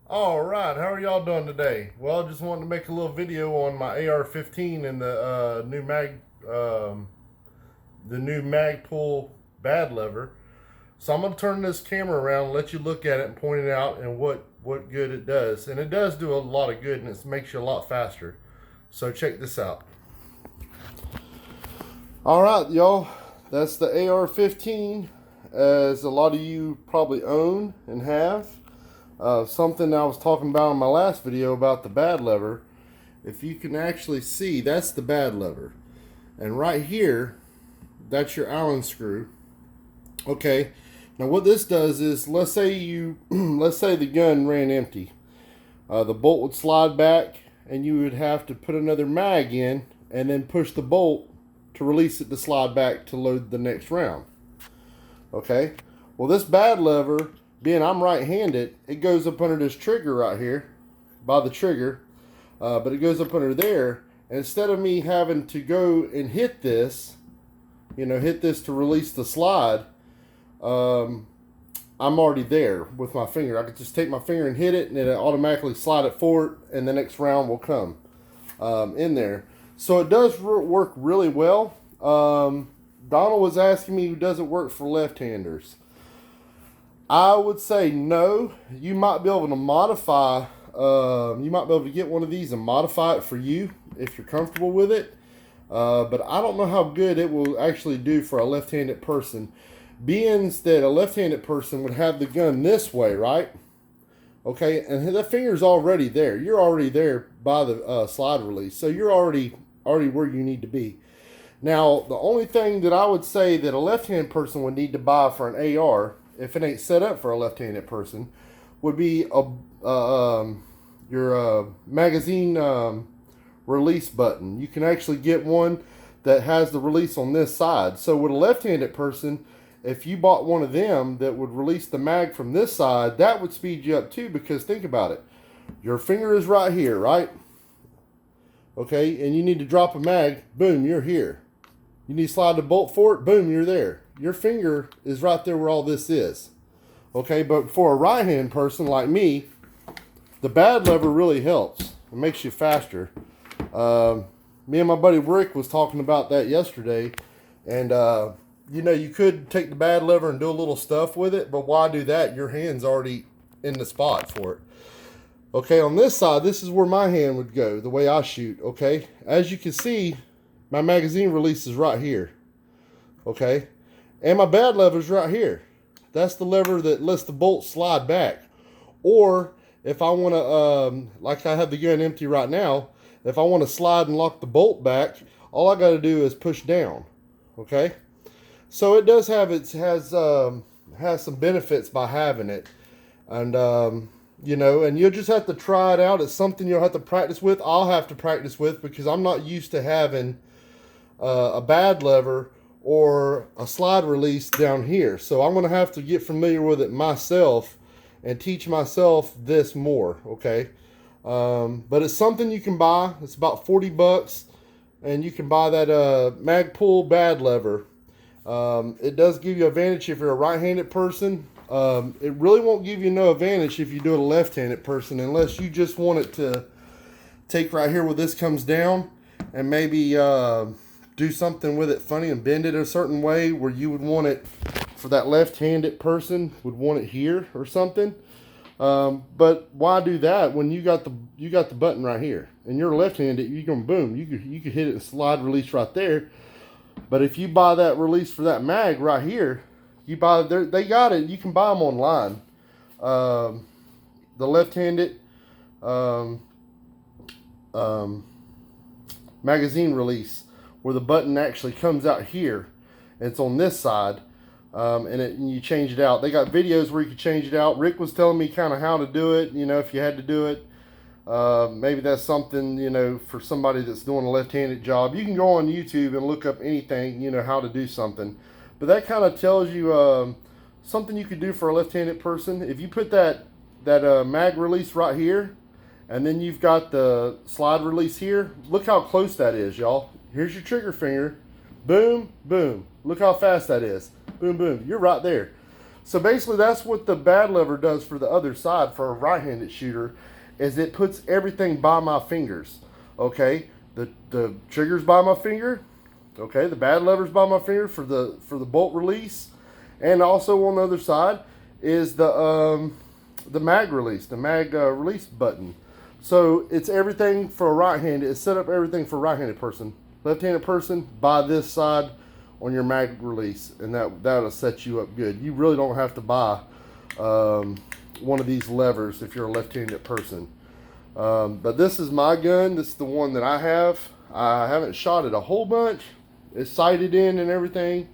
All right, how are y'all doing today? Well, I just wanted to make a little video on my AR-15 and the new Magpul bad lever. So I'm gonna turn this camera around, and let you look at it, and point it out, and what good it does. And it does do a lot of good, and it makes you a lot faster. So check this out. All right, y'all, that's the AR-15, as a lot of you probably own and have. Something I was talking about in my last video about the bad lever. If you can actually see, that's the bad lever. And right here, that's your Allen screw. Okay, now what this does is, let's say let's say the gun ran empty. The bolt would slide back, and you would have to put another mag in, and then push the bolt to release it to slide back to load the next round. Okay, well, this bad lever, being I'm right-handed, it goes up under this trigger right here, by the trigger, but it goes up under there, and instead of me having to go and hit this, hit this to release the slide, I'm already there with my finger. I could just take my finger and hit it, and it'll automatically slide it forward, and the next round will come in there. So it does work really well. Donald was asking me, does it work for left-handers? I would say no. You might be able to modify, you might be able to get one of these and modify it for you if you're comfortable with it. But I don't know how good it will actually do for a left-handed person. Being that a left-handed person would have the gun this way, right? Okay, and the finger's already there. You're already there by the slide release. So you're already where you need to be. Now, the only thing that I would say that a left-handed person would need to buy for an AR, if it ain't set up for a left-handed person, would be your magazine release button. You can actually get one that has the release on this side. So with a left-handed person, if you bought one of them that would release the mag from this side, that would speed you up too, because think about it. Your finger is right here, right? Okay, and you need to drop a mag, boom, you're here. You need to slide the bolt for it, boom, you're there. Your finger is right there where all this is. Okay, but for a right-hand person like me, the bad lever really helps. It makes you faster. Me and my buddy Rick was talking about that yesterday, and you could take the bad lever and do a little stuff with it, but why do that? Your hand's already in the spot for it. Okay, on this side, this is where my hand would go, the way I shoot, okay? As you can see, my magazine release is right here, okay? And my bad lever's right here. That's the lever that lets the bolt slide back. Or if I want to, like I have the gun empty right now, if I want to slide and lock the bolt back, all I got to do is push down, okay? So it does have, has some benefits by having it. And, and you'll just have to try it out. It's something you'll have to practice with. I'll have to practice with, because I'm not used to having a bad lever or a slide release down here. So I'm going to have to get familiar with it myself and teach myself this more, okay? But it's something you can buy. It's about $40, and you can buy that Magpul bad lever. It does give you advantage if you're a right-handed person. It really won't give you no advantage if you do it a left-handed person, unless you just want it to take right here where this comes down and maybe do something with it funny and bend it a certain way where you would want it for that left-handed person would want it here or something. But why do that when you got the button right here and you're left-handed? You can boom, you could hit it and slide release right there. But if you buy that release for that mag right here, you buy they got it. You can buy them online. The left-handed magazine release, where the button actually comes out here, and it's on this side, and you change it out. They got videos where you can change it out. Rick was telling me kind of how to do it. If you had to do it. Maybe that's something, for somebody that's doing a left-handed job. You can go on YouTube and look up anything, how to do something. But that kind of tells you something you could do for a left-handed person. If you put that mag release right here, and then you've got the slide release here, look how close that is, y'all. Here's your trigger finger. Boom, boom. Look how fast that is. Boom, boom. You're right there. So basically, that's what the bad lever does for the other side for a right-handed shooter, is it puts everything by my fingers. Okay, the trigger's by my finger. Okay, the bad lever's by my finger for the bolt release, and also on the other side is the mag release, the mag release button. So it's everything for a right-handed. It's set up everything for a right-handed person. Left-handed person, buy this side on your mag release, and that'll set you up good. You really don't have to buy one of these levers if you're a left-handed person. But this is my gun. This is the one that I have. I haven't shot it a whole bunch. It's sighted in and everything.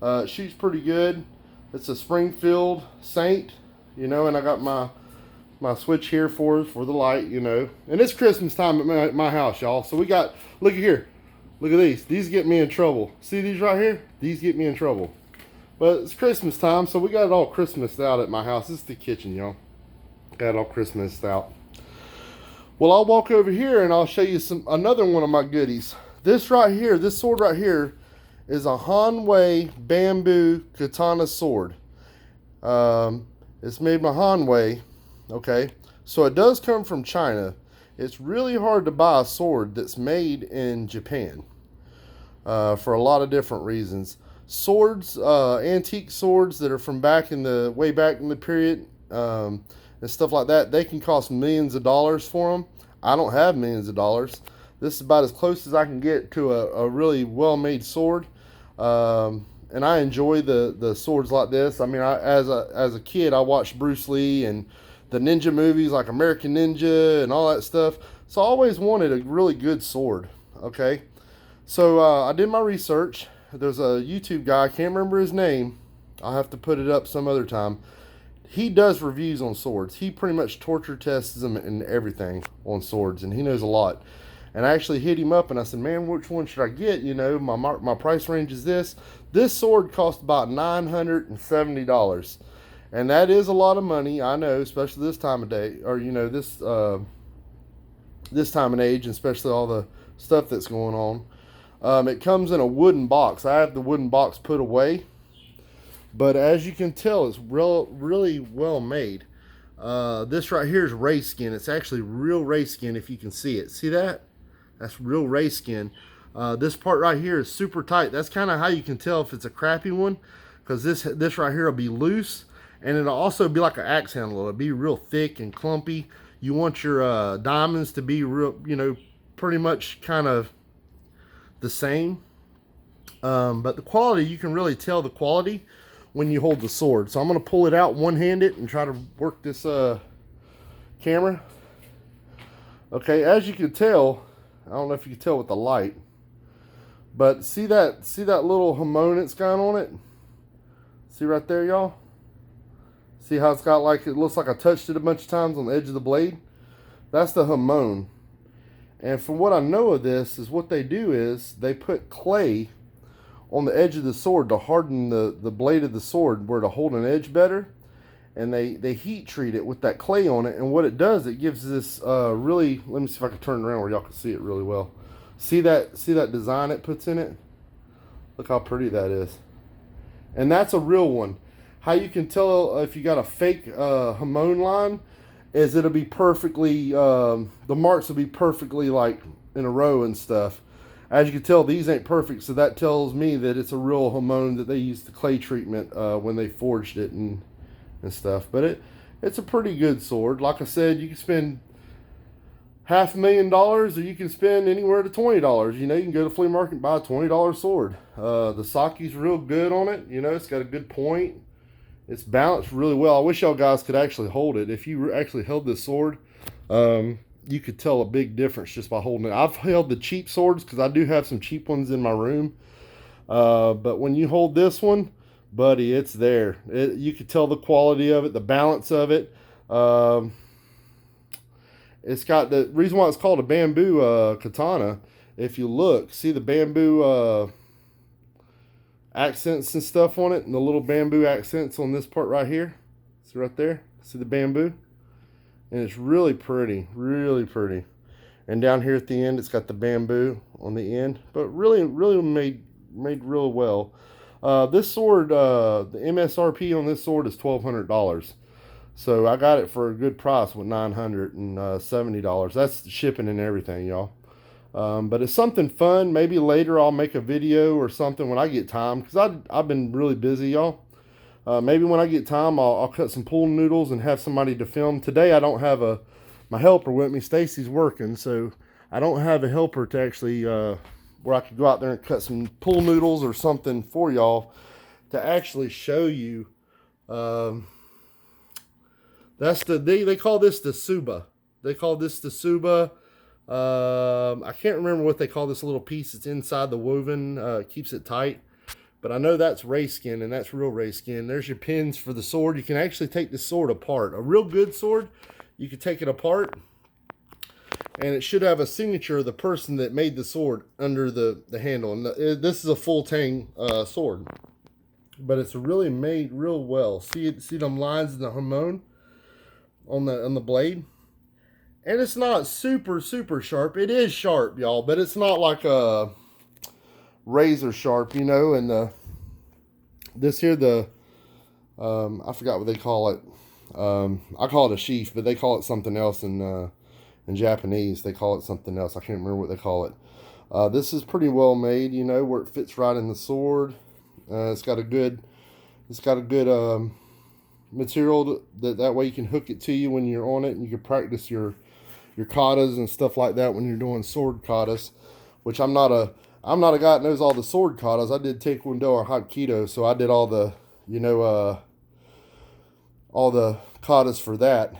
It shoots pretty good. It's a Springfield Saint, you know, and I got my switch here for the light, you know. And it's Christmas time at my house, y'all. So we got, look at here. Look at these. These get me in trouble. See these right here? These get me in trouble. But it's Christmas time, so we got it all Christmased out at my house. This is the kitchen, y'all. Got it all Christmased out. Well, I'll walk over here and I'll show you another one of my goodies. This right here, this sword right here, is a Hanwei bamboo katana sword. It's made by Hanwei. Okay, so it does come from China. It's really hard to buy a sword that's made in Japan for a lot of different reasons. Swords, antique swords that are from way back in the period, and stuff like that, they can cost millions of dollars for them. I don't have millions of dollars. This is about as close as I can get to a really well-made sword. And I enjoy the swords like this. I mean, as a kid, I watched Bruce Lee and the ninja movies like American Ninja and all that stuff. So I always wanted a really good sword. Okay, so I did my research. There's a YouTube guy, I can't remember his name. I'll have to put it up some other time. He does reviews on swords. He pretty much torture tests them and everything on swords, and he knows a lot. And I actually hit him up and I said, man, which one should I get? You know, my price range is this. This sword cost about $970. And that is a lot of money, I know, especially this time of day, or, you know, this time and age, and especially all the stuff that's going on. It comes in a wooden box. I have the wooden box put away. But as you can tell, it's really well made. This right here is ray skin. It's actually real ray skin if you can see it. See that? That's real ray skin. This part right here is super tight. That's kind of how you can tell if it's a crappy one, because this right here will be loose, and it'll also be like an axe handle. It'll be real thick and clumpy. You want your diamonds to be real, you know, pretty much kind of the same. But the quality, you can really tell the quality when you hold the sword. So I'm going to pull it out one-handed and try to work this camera. Okay, as you can tell, I don't know if you can tell with the light, but see that little hamon it's got on it? See right there, y'all? See how it's got, like, it looks like I touched it a bunch of times on the edge of the blade? That's the hamon. And from what I know of this, is what they do is they put clay on the edge of the sword to harden the blade of the sword where to hold an edge better. And they heat treat it with that clay on it. And what it does, it gives this really, let me see if I can turn it around where y'all can see it really well. See that design it puts in it? Look how pretty that is. And that's a real one. How you can tell if you got a fake hamon line is it'll be perfectly, the marks will be perfectly like in a row and stuff. As you can tell, these ain't perfect, so that tells me that it's a real hamon that they used the clay treatment when they forged it and stuff. But it's a pretty good sword. Like I said, you can spend $500,000 or you can spend anywhere to $20. You know, you can go to the flea market and buy a $20 sword. The saki's real good on it. You know, it's got a good point. It's balanced really well. I wish y'all guys could actually hold it. If you actually held this sword, you could tell a big difference just by holding it. I've held the cheap swords because I do have some cheap ones in my room. But when you hold this one, buddy, it's there. You can tell the quality of it, the balance of it. It's got the reason why it's called a bamboo katana. If you look, see the bamboo accents and stuff on it, and the little bamboo accents on this part right here. See right there? See the bamboo? And it's really pretty, really pretty. And down here at the end, it's got the bamboo on the end, but really made real well. This sword, the MSRP on this sword is $1,200. So I got it for a good price with $970. That's shipping and everything, y'all. But it's something fun. Maybe later I'll make a video or something when I get time, because I've been really busy, y'all. Maybe when I get time, I'll cut some pool noodles and have somebody to film. Today I don't have my helper with me. Stacy's working, so I don't have a helper to actually where I could go out there and cut some pool noodles or something for y'all to actually show you. That's they call this the Suba. They call this the Suba. I can't remember what they call this little piece that's inside the woven, keeps it tight. But I know that's ray skin, and that's real ray skin. There's your pins for the sword. You can actually take the sword apart. A real good sword, you can take it apart, and it should have a signature of the person that made the sword under the handle. And this is a full tang sword, but it's really made real well. See them lines in the hamon on the blade. And it's not super sharp. It is sharp, y'all, but it's not like a razor sharp, you know. And this here, I forgot what they call it. I call it a sheath, but they call it something else in Japanese. They call it something else. I can't remember what they call it. This is pretty well made, you know, where it fits right in the sword. It's got a good material that way you can hook it to you when you're on it, and you can practice your katas and stuff like that when you're doing sword katas. Which I'm not a guy that knows all the sword katas. I did Taekwondo or Hapkido, so I did all the, you know, all the katas for that.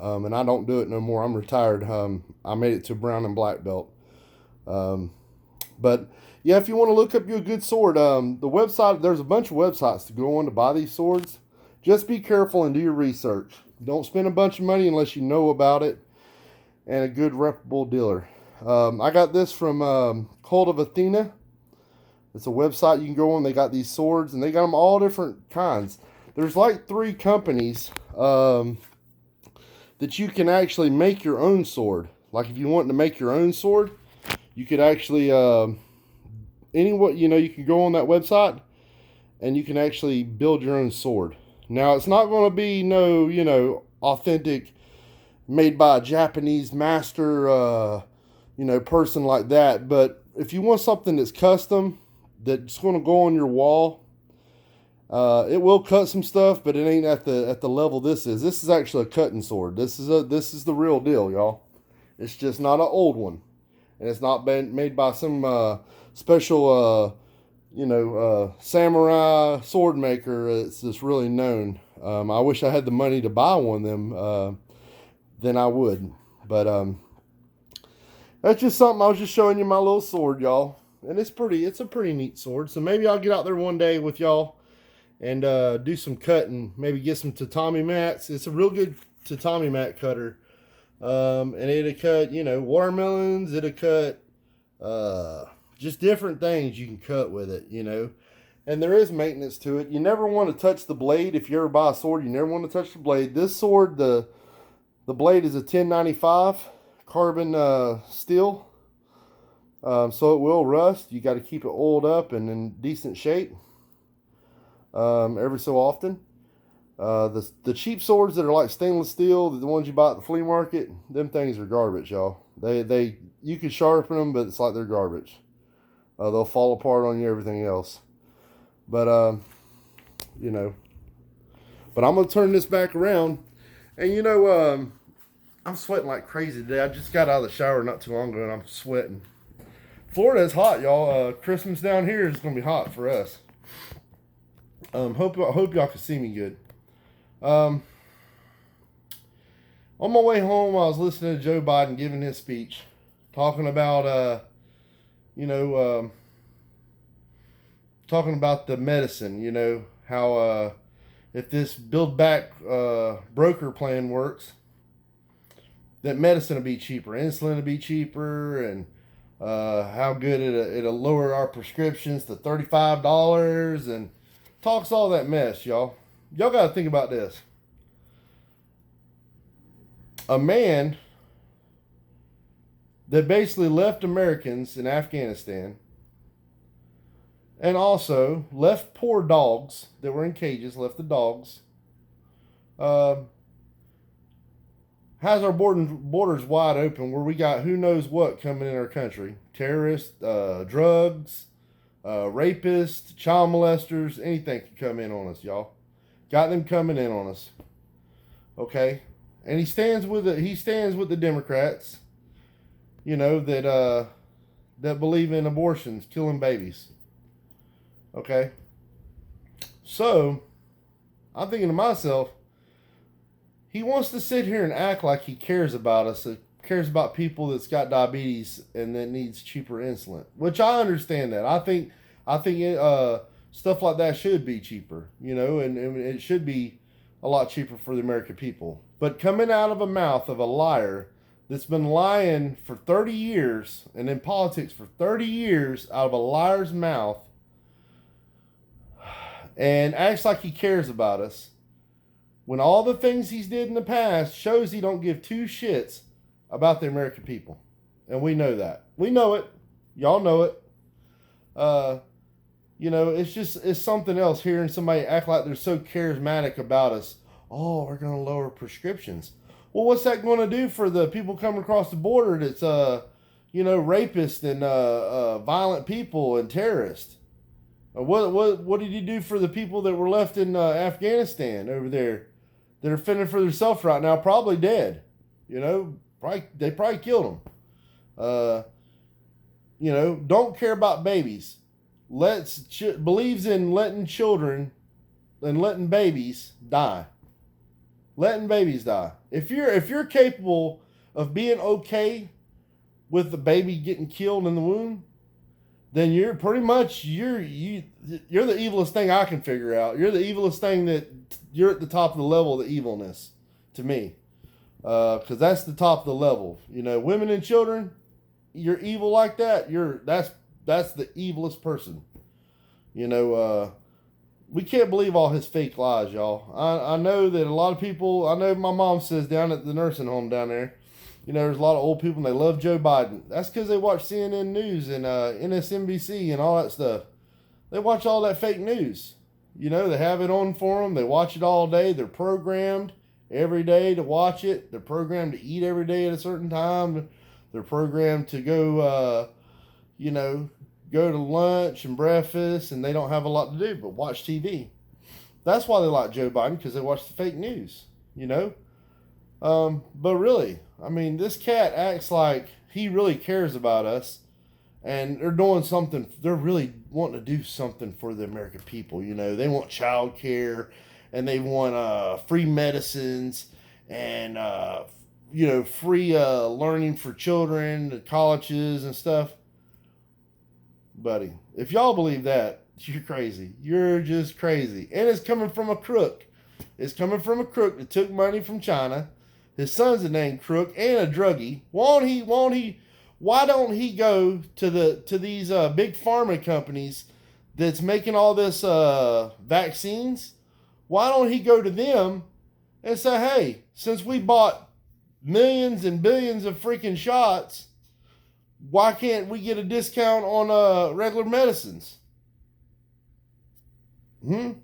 And I don't do it no more. I'm retired. I made it to brown and black belt. But yeah, if you want to look up you a good sword, the website, there's a bunch of websites to go on to buy these swords. Just be careful and do your research. Don't spend a bunch of money unless you know about it and a good reputable dealer. I got this from Cult of Athena. It's a website you can go on. They got these swords, and they got them all different kinds. There's like 3 companies that you can actually make your own sword. Like if you want to make your own sword, you could actually you can go on that website and you can actually build your own sword. Now it's not going to be no, you know, authentic, made by a Japanese master, you know, person like that. But if you want something that's custom, that's going to go on your wall, it will cut some stuff, but it ain't at the level this is. This is actually a cutting sword. This is the real deal, y'all. It's just not an old one, and it's not been made by some special, you know, samurai sword maker. It's just really known. I wish I had the money to buy one of them. Then I would. But that's just something. I was just showing you my little sword, y'all. And it's a pretty neat sword. So maybe I'll get out there one day with y'all and do some cutting. Maybe get some tatami mats. It's a real good tatami mat cutter. And it'll cut, you know, watermelons. It'll cut just different things you can cut with it, you know. And there is maintenance to it. You never want to touch the blade. If you ever buy a sword, you never want to touch the blade. This sword, the blade is a 1095 carbon steel. So it will rust. You got to keep it oiled up and in decent shape every so often. The cheap swords that are like stainless steel, the ones you buy at the flea market, them things are garbage, y'all. You can sharpen them, but it's like they're garbage. They'll fall apart on you, everything else. But you know. But I'm gonna turn this back around, and you know, I'm sweating like crazy today. I just got out of the shower not too long ago, and I'm sweating. Florida is hot, y'all. Christmas down here is gonna be hot for us. Hope y'all can see me good. On my way home, I was listening to Joe Biden giving his speech, talking about talking about the medicine. You know how if this Build Back broker plan works, that medicine will be cheaper, insulin will be cheaper, and how good it'll lower our prescriptions to $35, and talks all that mess, y'all. Y'all got to think about this. A man that basically left Americans in Afghanistan and also left poor dogs that were in cages, left the dogs. Uh, has our borders wide open where we got who knows what coming in our country. Terrorists, drugs, rapists, child molesters, anything can come in on us, y'all. Got them coming in on us. Okay? And he stands with the Democrats, that believe in abortions, killing babies. Okay? So, I'm thinking to myself, he wants to sit here and act like he cares about us, cares about people that's got diabetes and that needs cheaper insulin, which I understand that. I think stuff like that should be cheaper, and it should be a lot cheaper for the American people. But coming out of a mouth of a liar that's been lying for 30 years and in politics for 30 years out of a liar's mouth and acts like he cares about us, when all the things he's did in the past shows he don't give two shits about the American people. And we know that. We know it. Y'all know it. It's something else hearing somebody act like they're so charismatic about us. Oh, we're going to lower prescriptions. Well, what's that going to do for the people coming across the border that's, rapists and violent people and terrorists? What did he do for the people that were left in Afghanistan over there that are fending for themselves right now, probably dead? They probably killed them. Don't care about babies. Believes in letting children and letting babies die. Letting babies die. If you're capable of being okay with the baby getting killed in the womb, then you're pretty much you're the evilest thing I can figure out. You're the evilest thing that you're at the top of the level of the evilness to me, because that's the top of the level. Women and children, you're evil like that. That's the evilest person. We can't believe all his fake lies, y'all. I know that a lot of people. I know my mom says down at the nursing home down there, there's a lot of old people and they love Joe Biden. That's because they watch CNN News and MSNBC and all that stuff. They watch all that fake news. They have it on for them. They watch it all day. They're programmed every day to watch it. They're programmed to eat every day at a certain time. They're programmed to go, go to lunch and breakfast, and they don't have a lot to do but watch TV. That's why they like Joe Biden, because they watch the fake news, But really, this cat acts like he really cares about us, and they're doing something. They're really wanting to do something for the American people. They want child care, and they want free medicines, and free learning for children, colleges and stuff. Buddy, if y'all believe that, you're crazy. You're just crazy, and it's coming from a crook. It's coming from a crook that took money from China. His son's a named crook and a druggie. Why don't he go to these big pharma companies that's making all this vaccines? Why don't he go to them and say, hey, since we bought millions and billions of freaking shots, why can't we get a discount on regular medicines? Think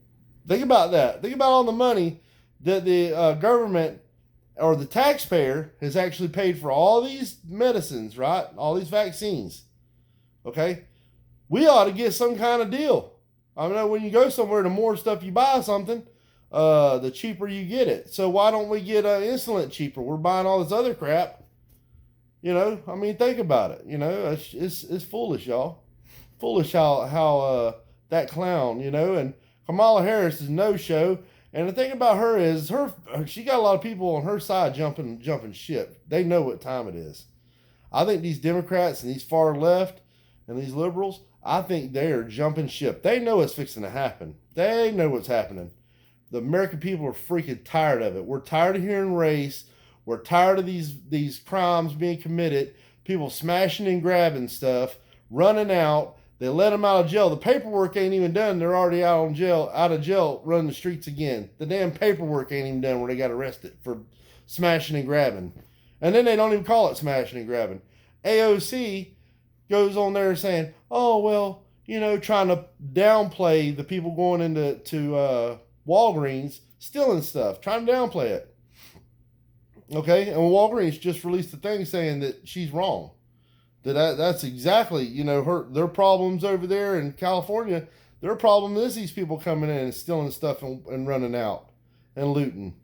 about that. Think about all the money that the government or the taxpayer has actually paid for all these medicines, right? All these vaccines. Okay? We ought to get some kind of deal. I know when you go somewhere, the more stuff you buy something, the cheaper you get it. So why don't we get insulin cheaper? We're buying all this other crap. Think about it. It's foolish, y'all. Foolish how that clown, and Kamala Harris is no show. And the thing about her is she got a lot of people on her side jumping ship. They know what time it is. I think these Democrats and these far left and these liberals, I think they are jumping ship. They know what's fixing to happen. They know what's happening. The American people are freaking tired of it. We're tired of hearing race. We're tired of these crimes being committed. People smashing and grabbing stuff, running out. They let them out of jail. The paperwork ain't even done. They're already out of jail, running the streets again. The damn paperwork ain't even done where they got arrested for smashing and grabbing. And then they don't even call it smashing and grabbing. AOC goes on there saying, oh, well, trying to downplay the people going into Walgreens stealing stuff, trying to downplay it. Okay, and Walgreens just released a thing saying that she's wrong. That's exactly their problems over there in California. Their problem is these people coming in and stealing stuff and running out and looting.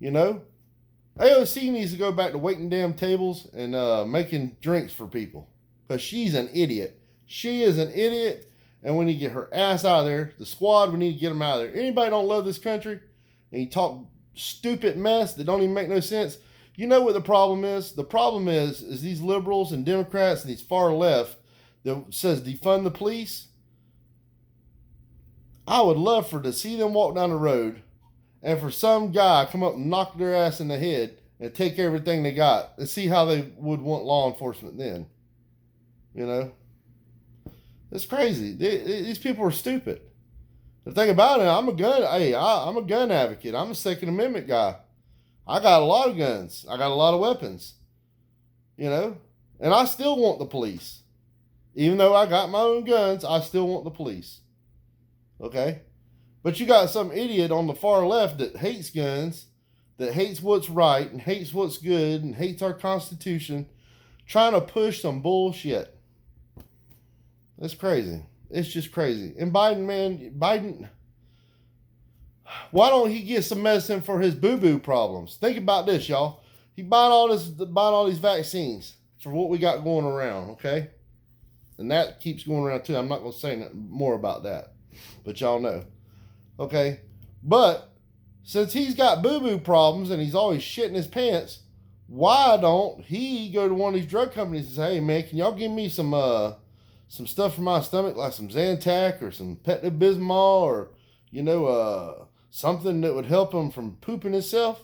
AOC needs to go back to waiting damn tables and making drinks for people because she's an idiot. She is an idiot, and we need to get her ass out of there. The squad, we need to get them out of there. Anybody don't love this country and you talk stupid mess that don't even make no sense, you know what the problem is? The problem is these liberals and Democrats and these far left that says defund the police. I would love to see them walk down the road and for some guy come up and knock their ass in the head and take everything they got and see how they would want law enforcement then. It's crazy. These people are stupid. The thing about it, I'm a gun advocate. I'm a Second Amendment guy. I got a lot of guns. I got a lot of weapons. And I still want the police. Even though I got my own guns, I still want the police. Okay? But you got some idiot on the far left that hates guns, that hates what's right, and hates what's good, and hates our Constitution, trying to push some bullshit. It's crazy. It's just crazy. And Biden, why don't he get some medicine for his boo-boo problems? Think about this, y'all. He buying all these vaccines for what we got going around, okay? And that keeps going around too. I'm not going to say more about that, but y'all know. Okay? But since he's got boo-boo problems and he's always shitting his pants, why don't he go to one of these drug companies and say, hey, man, can y'all give me some stuff for my stomach, like some Zantac or some Pepto-Bismol or, something that would help him from pooping himself?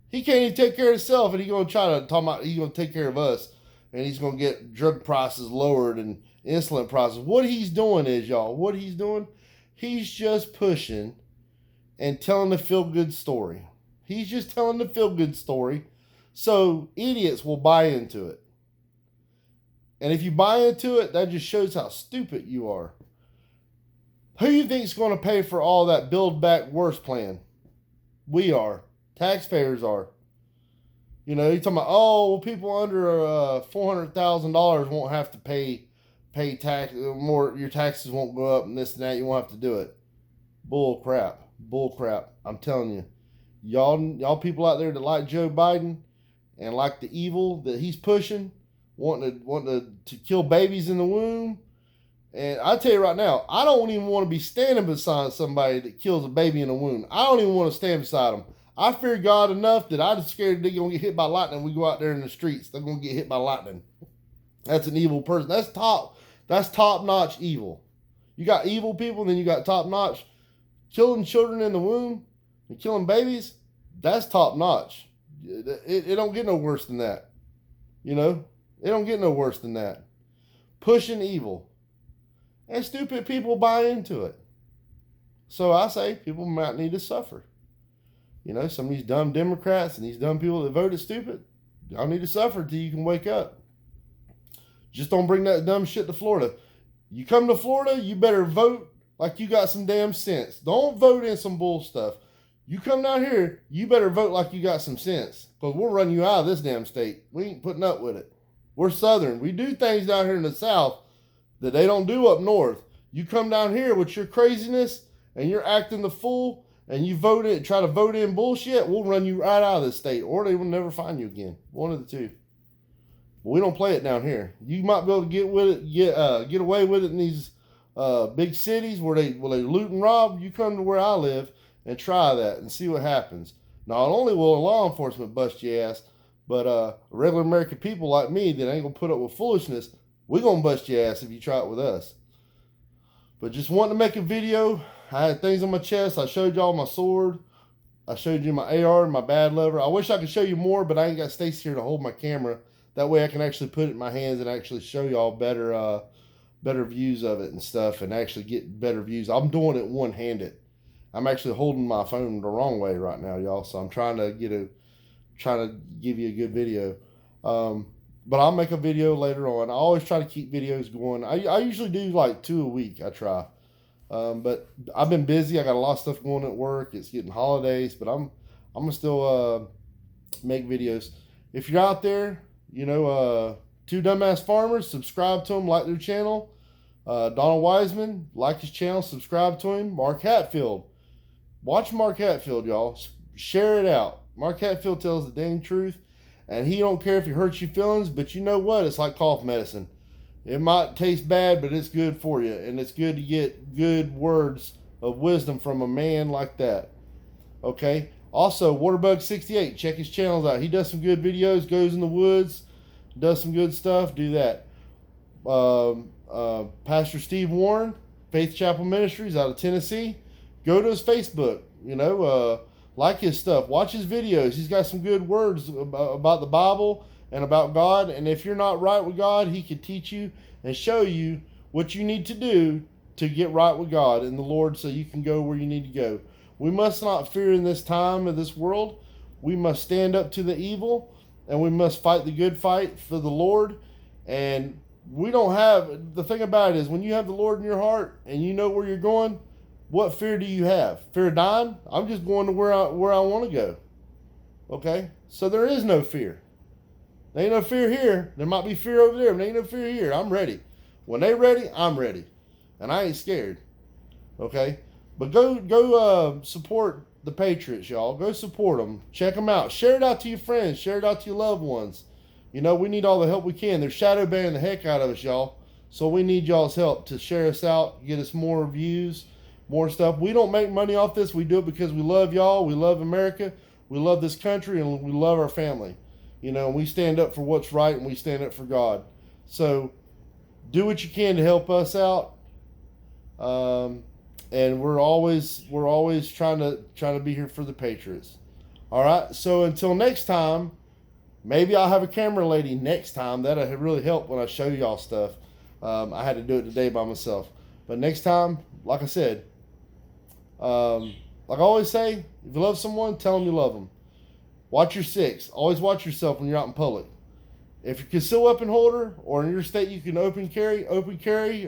He can't even take care of himself, and he's going to try to talk about he's going to take care of us, and he's going to get drug prices lowered and insulin prices. What he's doing is, y'all, he's just pushing and telling the feel-good story. He's just telling the feel-good story so idiots will buy into it. And if you buy into it, that just shows how stupid you are. Who do you think is going to pay for all that Build Back Worse plan? We are. Taxpayers are. You're talking about, people under $400,000 won't have to pay tax more. Your taxes won't go up and this and that. You won't have to do it. Bull crap. I'm telling you, y'all people out there that like Joe Biden and like the evil that he's pushing, wanting to kill babies in the womb. And I tell you right now, I don't even want to be standing beside somebody that kills a baby in the womb. I don't even want to stand beside them. I fear God enough that I'm scared they're going to get hit by lightning when we go out there in the streets. They're going to get hit by lightning. That's an evil person. That's top-notch evil. You got evil people, and then you got top-notch killing children in the womb and killing babies. That's top-notch. It don't get no worse than that. It don't get no worse than that. Pushing evil. And stupid people buy into it. So I say people might need to suffer. Some of these dumb Democrats and these dumb people that voted stupid, y'all need to suffer till you can wake up. Just don't bring that dumb shit to Florida. You come to Florida, you better vote like you got some damn sense. Don't vote in some bull stuff. You come down here, you better vote like you got some sense. Because we'll run you out of this damn state. We ain't putting up with it. We're Southern. We do things down here in the South that they don't do up north. You come down here with your craziness and you're acting the fool and you try to vote in bullshit, we'll run you right out of this state, or they will never find you again. One of the two. But we don't play it down here. You might be able to get with it, get away with it in these big cities where they loot and rob. You come to where I live and try that and see what happens. Not only will law enforcement bust your ass, but regular American people like me that ain't gonna put up with foolishness, we're going to bust your ass if you try it with us. But just wanting to make a video. I had things on my chest. I showed y'all my sword. I showed you my AR and my bad lever. I wish I could show you more, but I ain't got Stacy here to hold my camera. That way I can actually put it in my hands and actually show y'all better views of it and stuff and actually get better views. I'm doing it one-handed. I'm actually holding my phone the wrong way right now, y'all. So I'm trying to give you a good video. But I'll make a video later on. I always try to keep videos going. I usually do like 2 a week. I try. But I've been busy. I got a lot of stuff going at work. It's getting holidays, but I'm gonna still make videos. If you're out there, Two Dumbass Farmers, subscribe to them, like their channel. Donald Wiseman, like his channel, subscribe to him. Mark Hatfield, watch Mark Hatfield, y'all. Share it out. Mark Hatfield tells the dang truth, and he don't care if he hurts your feelings, but you know what? It's like cough medicine. It might taste bad, but it's good for you, and it's good to get good words of wisdom from a man like that. Okay? Also, Waterbug68, check his channels out. He does some good videos, goes in the woods, does some good stuff. Do that. Pastor Steve Warren, Faith Chapel Ministries out of Tennessee. Go to his Facebook, like his stuff. Watch his videos. He's got some good words about the Bible and about God. And if you're not right with God, he can teach you and show you what you need to do to get right with God and the Lord so you can go where you need to go. We must not fear in this time of this world. We must stand up to the evil, and we must fight the good fight for the Lord. And we don't have, the thing about it is, when you have the Lord in your heart and you know where you're going, what fear do you have? Fear of dying? I'm just going to where I want to go. Okay? So there is no fear. There ain't no fear here. There might be fear over there, but there ain't no fear here. I'm ready. When they ready, I'm ready. And I ain't scared. Okay? But go support the Patriots, y'all. Go support them. Check them out. Share it out to your friends. Share it out to your loved ones. We need all the help we can. They're shadow banning the heck out of us, y'all. So we need y'all's help to share us out, get us more views, more stuff. We don't make money off this. We do it because we love y'all. We love America. We love this country, and we love our family. We stand up for what's right, and we stand up for God. So do what you can to help us out. And we're always trying to be here for the Patriots. All right. So until next time, maybe I'll have a camera lady next time. That'll really help when I show y'all stuff. I had to do it today by myself, but next time, like I said, like I always say, if you love someone, tell them you love them. Watch your six. Always watch yourself when you're out in public. If you're a concealed weapon holder, or in your state you can open carry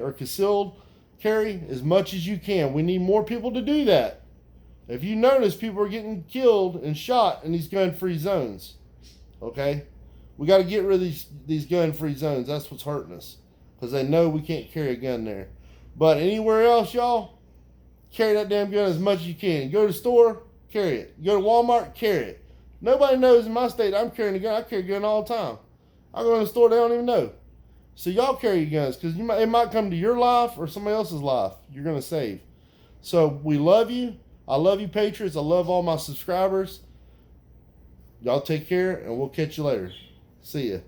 or concealed carry as much as you can. We need more people to do that. If you notice, people are getting killed and shot in these gun-free zones. Okay? We got to get rid of these gun-free zones. That's what's hurting us. Because they know we can't carry a gun there. But anywhere else, y'all, carry that damn gun as much as you can. Go to the store, carry it. Go to Walmart, carry it. Nobody knows in my state I'm carrying a gun. I carry a gun all the time. I go in the store, they don't even know. So y'all carry your guns, because it might come to your life or somebody else's life you're going to save. So we love you. I love you, Patriots. I love all my subscribers. Y'all take care, and we'll catch you later. See ya.